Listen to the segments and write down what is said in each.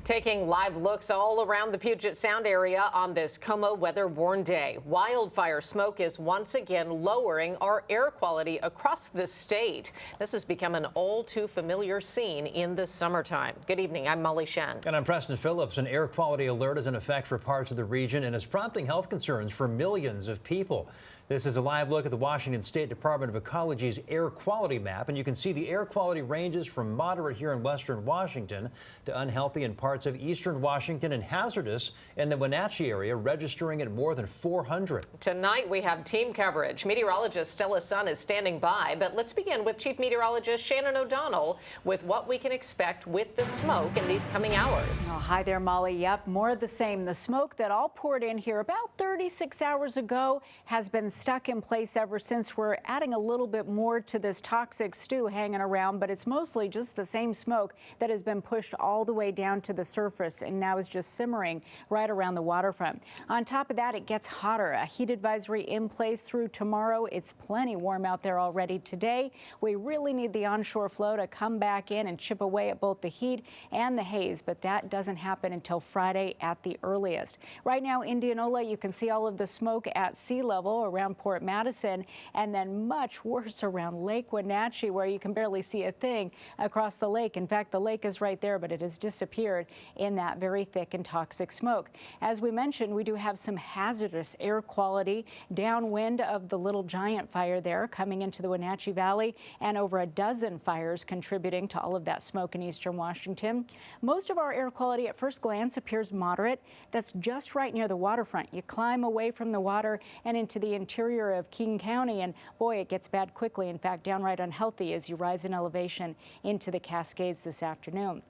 Taking live looks all around the Puget Sound area on this KOMO weather-worn day. Wildfire smoke is once again lowering our air quality across the state. This has become an all too familiar scene in the summertime. Good evening, I'm Molly Shen. And I'm Preston Phillips. An air quality alert is in effect for parts of the region and is prompting health concerns for millions of people. This is a live look at the Washington State Department of Ecology's air quality map, and you can see the air quality ranges from moderate here in western Washington to unhealthy in parts of eastern Washington and hazardous in the Wenatchee area, registering at more than 400. Tonight we have team coverage. Meteorologist Stella Sun is standing by, but let's begin with Chief Meteorologist Shannon O'Donnell with what we can expect with the smoke in these coming hours. Oh, hi there, Molly. Yep, more of the same. The smoke that all poured in here about 36 hours ago has been stuck in place ever since. We're adding a little bit more to this toxic stew hanging around, but it's mostly just the same smoke that has been pushed all the way down to the surface and now is just simmering right around the waterfront. On top of that, it gets hotter. A heat advisory in place through tomorrow. It's plenty warm out there already today. We really need the onshore flow to come back in and chip away at both the heat and the haze, but that doesn't happen until Friday at the earliest. Right now, Indianola, you can see all of the smoke at sea level around Port Madison, and then much worse around Lake Wenatchee, where you can barely see a thing across the lake. In fact, the lake is right there, but it has disappeared in that very thick and toxic smoke. As we mentioned, we do have some hazardous air quality downwind of the Little Giant fire there coming into the Wenatchee Valley, and over a dozen fires contributing to all of that smoke in eastern Washington. Most of our air quality at first glance appears moderate. That's just right near the waterfront. You climb away from the water and into the interior of King County, and boy, it gets bad quickly. In fact, downright unhealthy as you rise in elevation into the Cascades this afternoon.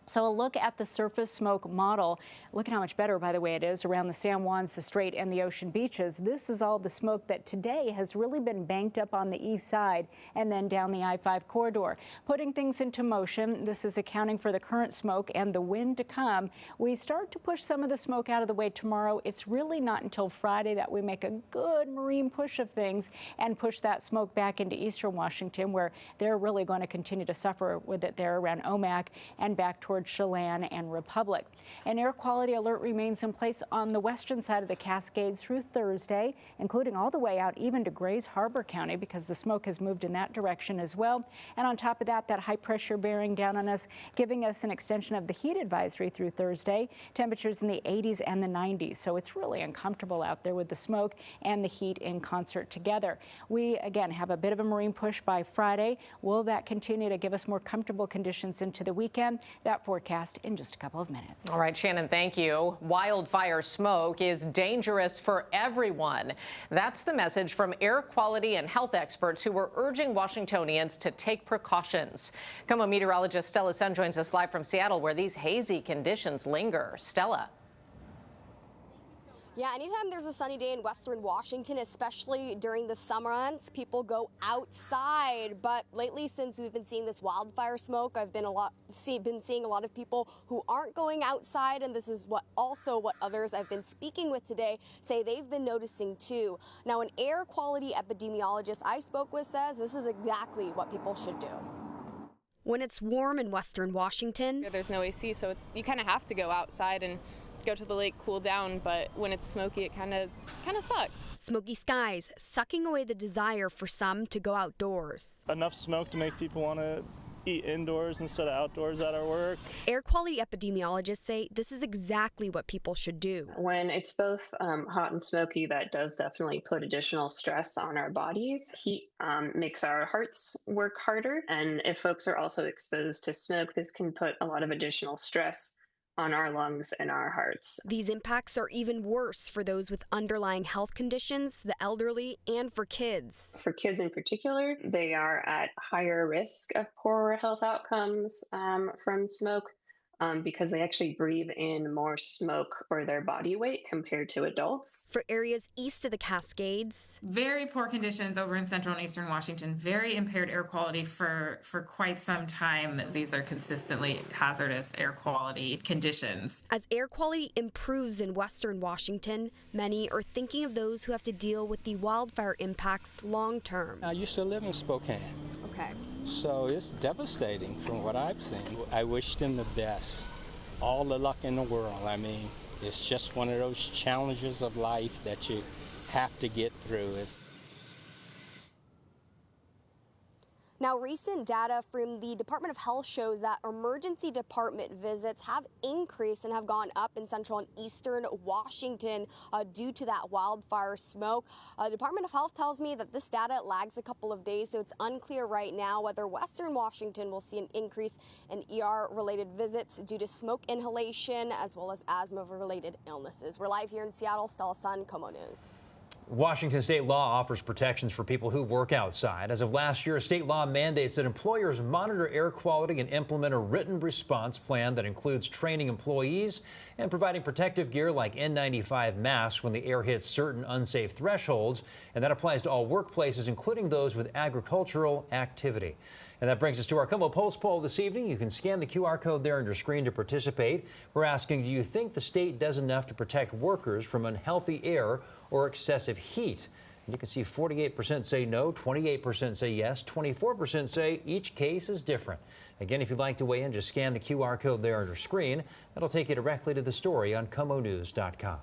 So a look at the surface smoke model. Look at how much better, by the way, it is around the San Juans, the Strait, and the ocean beaches. This is all the smoke that today has really been banked up on the east side and then down the I-5 corridor. Putting things into motion, this is accounting for the current smoke and the wind to come. We start to push some of the smoke out of the way tomorrow. It's really not until Friday that we make a good marine push of things and push that smoke back into eastern Washington, where they're really going to continue to suffer with it there around Omak and back towards Chelan and Republic. An air quality alert remains in place on the western side of the Cascades through Thursday, including all the way out even to Grays Harbor County, because the smoke has moved in that direction as well. And on top of that, that high pressure bearing down on us, giving us an extension of the heat advisory through Thursday. Temperatures in the 80s and the 90s. So it's really uncomfortable out there with the smoke and the heat in concert together. We, again, have a bit of a marine push by Friday. Will that continue to give us more comfortable conditions into the weekend? That forecast in just a couple of minutes. All right, Shannon, thank you. Wildfire smoke is dangerous for everyone. That's the message from air quality and health experts who are urging Washingtonians to take precautions. KOMO meteorologist Stella Sun joins us live from Seattle, where these hazy conditions linger. Stella. Yeah, anytime there's a sunny day in western Washington, especially during the summer months, people go outside. But lately, since we've been seeing this wildfire smoke, I've been seeing a lot of people who aren't going outside, and this is what others I've been speaking with today say they've been noticing too. Now, an air quality epidemiologist I spoke with says this is exactly what people should do. When it's warm in western Washington, there's no AC, so you kind of have to go outside and go to the lake, cool down, but when it's smoky, it kind of sucks. Smoky skies sucking away the desire for some to go outdoors. Enough smoke to make people want to eat indoors instead of outdoors at our work. Air quality epidemiologists say this is exactly what people should do. When it's both hot and smoky, that does definitely put additional stress on our bodies. Heat makes our hearts work harder, and if folks are also exposed to smoke, this can put a lot of additional stress on our lungs and our hearts. These impacts are even worse for those with underlying health conditions, the elderly, and for kids. For kids in particular, they are at higher risk of poorer health outcomes from smoke. Because they actually breathe in more smoke for their body weight compared to adults. For areas east of the Cascades, very poor conditions over in central and eastern Washington, very impaired air quality for quite some time. These are consistently hazardous air quality conditions. As air quality improves in western Washington, many are thinking of those who have to deal with the wildfire impacts long term. I used to live in Spokane. Okay. So it's devastating from what I've seen. I wish them the best. all the luck in the world. I mean, it's just one of those challenges of life that you have to get through. Now, recent data from the Department of Health shows that emergency department visits have increased and have gone up in central and eastern Washington due to that wildfire smoke. Department of Health tells me that this data lags a couple of days, so it's unclear right now whether western Washington will see an increase in ER-related visits due to smoke inhalation as well as asthma-related illnesses. We're live here in Seattle. Stella Sun, KOMO News. Washington state law offers protections for people who work outside. As of last year, state law mandates that employers monitor air quality and implement a written response plan that includes training employees and providing protective gear like N95 masks when the air hits certain unsafe thresholds. And that applies to all workplaces, including those with agricultural activity. And that brings us to our KOMO Pulse poll this evening. You can scan the QR code there on your screen to participate. We're asking, do you think the state does enough to protect workers from unhealthy air or excessive heat? And you can see 48% say no, 28% say yes, 24% say each case is different. Again, if you'd like to weigh in, just scan the QR code there on your screen. That'll take you directly to the story on KOMOnews.com.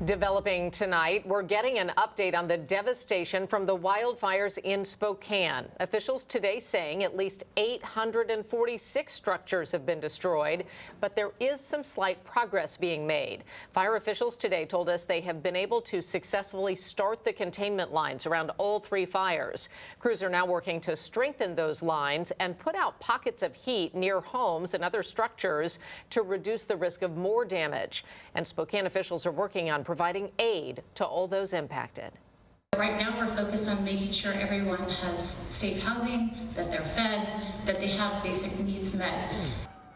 Developing tonight, we're getting an update on the devastation from the wildfires in Spokane. Officials today saying at least 846 structures have been destroyed, but there is some slight progress being made. Fire officials today told us they have been able to successfully start the containment lines around all three fires. Crews are now working to strengthen those lines and put out pockets of heat near homes and other structures to reduce the risk of more damage. And Spokane officials are working on providing aid to all those impacted. Right now we're focused on making sure everyone has safe housing, that they're fed, that they have basic needs met.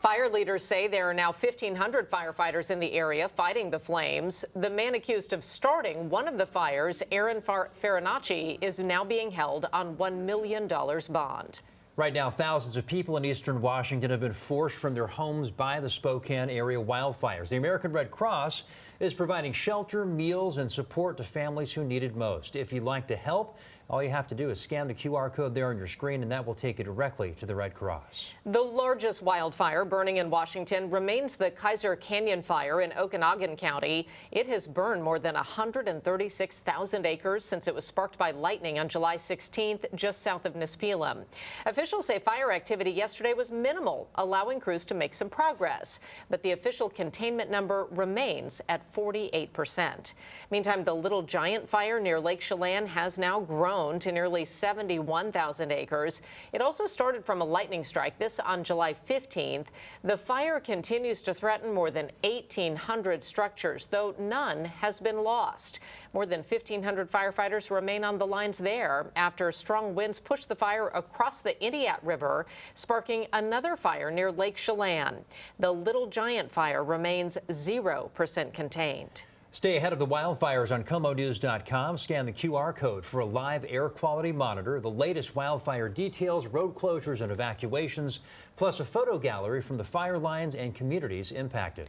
Fire leaders say there are now 1,500 firefighters in the area fighting the flames. The man accused of starting one of the fires, Aaron Farinacci, is now being held on $1 million bond. Right now, thousands of people in eastern Washington have been forced from their homes by the Spokane area wildfires. The American Red Cross is providing shelter, meals, and support to families who need it most. If you'd like to help, all you have to do is scan the QR code there on your screen, and that will take you directly to the Red Cross. The largest wildfire burning in Washington remains the Kaiser Canyon fire in Okanogan County. It has burned more than 136,000 acres since it was sparked by lightning on July 16th, just south of Nispelem. Officials say fire activity yesterday was minimal, allowing crews to make some progress. But the official containment number remains at 48%. Meantime, the Little Giant fire near Lake Chelan has now grown to nearly 71,000 acres. It also started from a lightning strike, this on July 15th. The fire continues to threaten more than 1,800 structures, though none has been lost. More than 1,500 firefighters remain on the lines there after strong winds pushed the fire across the Idiot River, sparking another fire near Lake Chelan. The Little Giant fire remains 0% contained. Stay ahead of the wildfires on KOMOnews.com. Scan the QR code for a live air quality monitor, the latest wildfire details, road closures and evacuations, plus a photo gallery from the fire lines and communities impacted.